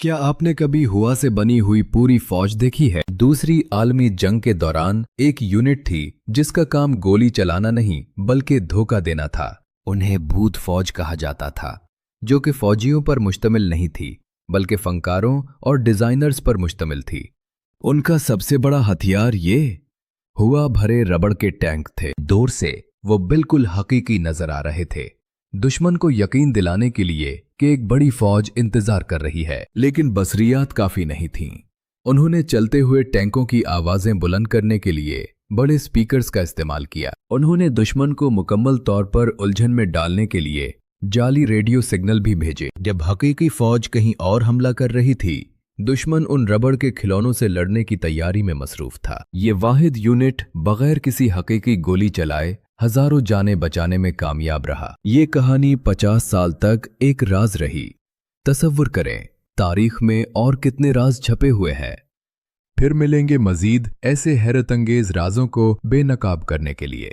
क्या आपने कभी हुआ से बनी हुई पूरी फौज देखी है? दूसरी आलमी जंग के दौरान एक यूनिट थी जिसका काम गोली चलाना नहीं बल्कि धोखा देना था। उन्हें भूत फौज कहा जाता था, जो कि फौजियों पर मुश्तमिल नहीं थी बल्कि फनकारों और डिजाइनर्स पर मुश्तमिल थी। उनका सबसे बड़ा हथियार ये हुआ भरे रबड़ के टैंक थे। दूर से वो बिल्कुल हकीकी नजर आ रहे थे, दुश्मन को यकीन दिलाने के लिए कि एक बड़ी फौज इंतजार कर रही है। लेकिन बसरियात काफी नहीं थीं। उन्होंने चलते हुए टैंकों की आवाजें बुलंद करने के लिए बड़े स्पीकर्स का इस्तेमाल किया। उन्होंने दुश्मन को मुकम्मल तौर पर उलझन में डालने के लिए जाली रेडियो सिग्नल भी भेजे। जब हकीकी फौज कहीं और हमला कर रही थी, दुश्मन उन रबड़ के खिलौनों से लड़ने की तैयारी में मसरूफ था। ये वाहिद यूनिट बगैर किसी हकीकी गोली चलाए हजारों जानें बचाने में कामयाब रहा। ये कहानी 50 साल तक एक राज रही। तसव्वुर करें, तारीख में और कितने राज छपे हुए हैं। फिर मिलेंगे मजीद ऐसे हैरत अंगेज राजों को बेनकाब करने के लिए।